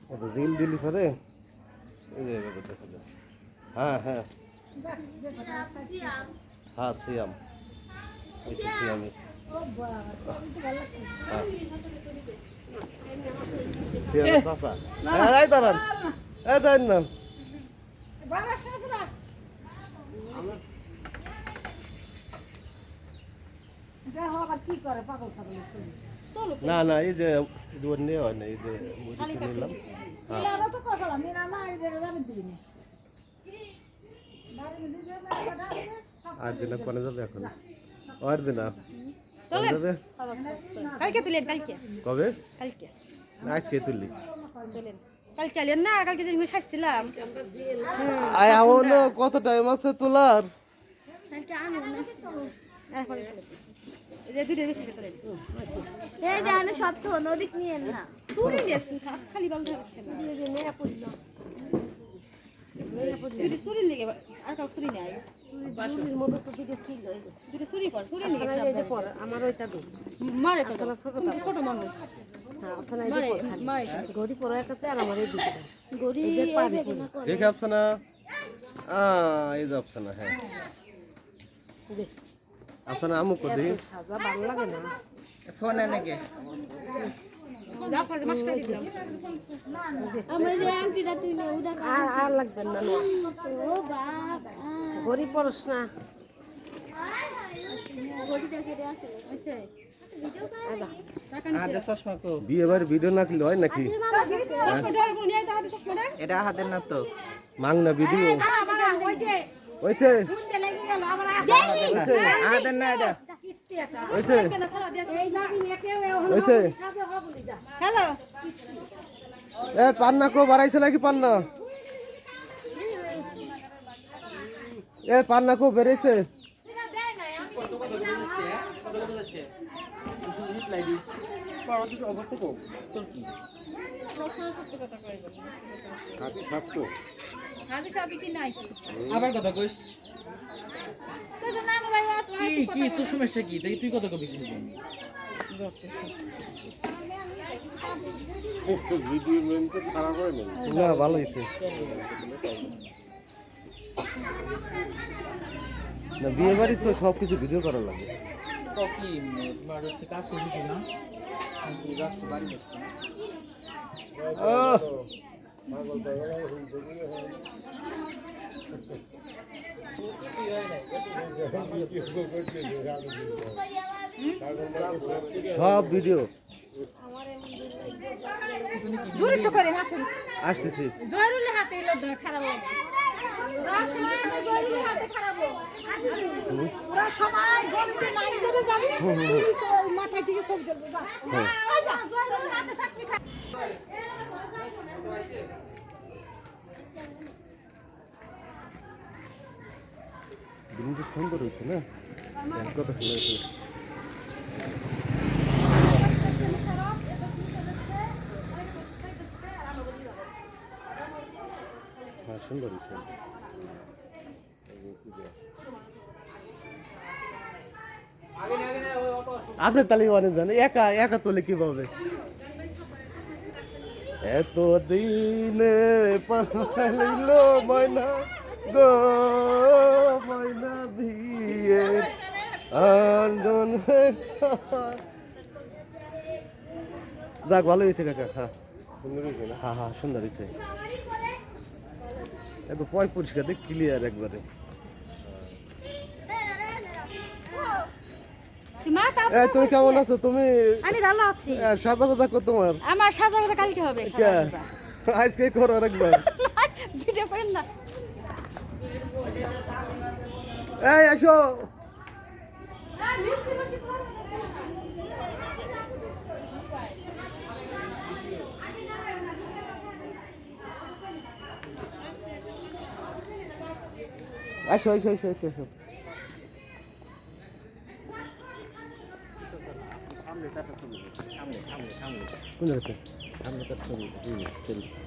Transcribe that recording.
Reel দিলি পরে এই যে এভাবে দেখা যায়। হ্যাঁ হ্যাঁ হ্যাঁ সিয়াম এসে সিয়াম এসে সিয়াম চাচা এই দাঁড়ান এই যাই না না না এই যে দুয়ার নিয়ে হয় না এই যে নিলাম আর দিন কোনে যাবে এখন আর দিন কালকে তুলেন কালকে কবে কালকে আজকে তুললি তুলেন কালকে আলেন না কালকে যে খাইছিলাম আয় এমন কত টাইম আছে তোলার কালকে আমি এখন যে দুটো বেশি করে এই জানে সব তো নদীক নিয়ে না চুরি দিয়েছেন খালি বলতে হচ্ছে না মেয়ে পড়লো দুটো চুরি লেগে আর কাউ চুরি নাই চুরির মতো তো দুটো ছিল দুটো চুরি কর চুরি লেগে আমার ওইটা দে মারে তো ছোট মানুষ মারে মারে গড়ি পড়া একটা আর আমার এই দুটো গড়ি দেখে আফসানা এই যে আফসানা হ্যাঁ আফসানা আমু কো দেই সাজা ভালো লাগে না ফোনে নাকি যা করে মাসকা দিলাম আমার যে আংটিটা তুই না ওটা আর লাগবে না ও বাবা গড়ি পড়স না গড়ি দেখে রে আসে আচ্ছা হাতে চশমা কো বিয়ে বাড়ি ভিডিও না করলে হয় নাকি এটা হাতের না তো মাংনা ভিডিও হইছে হাতের না এটা হইছে হইছে হ্যালো এ পান্না কো বাড়াইছে নাকি পান্না এ পান্না কো বেড়েছে অবস্থা কো তোর কি হাজি সাহেব কি নাই আবার কথা কইস তো না ভাই কি কি তোর সমস্যা কি তাই তুই কত কবি কিনবি না ভালো হয়েছে না বিয়ে বাড়ি তো সব কিছু ভিডিও করা লাগে তো কি তোমার হচ্ছে কাজ হইছে না কি রাখতে বাড়ি যাচ্ছে সব ভিডিও দূরে তো করে আসেন আসতেছি জরুরি হাতে এলো খারাপ লাগে ওরা সবাই গলিতে লাইন ধরে যাবে মাথায় থেকে সব জ্বলবে যা দিনটা সুন্দর হয়েছে না কত সুন্দর হয়েছে হ্যাঁ সুন্দর হয়েছে আপনি তালি অনেক জানে একা একা তোলে কিভাবে এত দিনে পাইল ময়না গো ময়না বিয়ে আন্দন যাক ভালো হয়েছে কাকা হ্যাঁ সুন্দর হয়েছে না হ্যাঁ হ্যাঁ সুন্দর হয়েছে একটু পয় পরিষ্কার দেখ ক্লিয়ার একবারে তুমি কেমন আছো তুমি আমি ভালো আছি সাজা বাজা কর তোমার আমার সাজা কথা কালকে হবে আজকে করো আরেকবার ভিডিও করেন না এই আসো আসো আসো আসো আসো আসো কোন জায়গাতে সামনে তার ছবি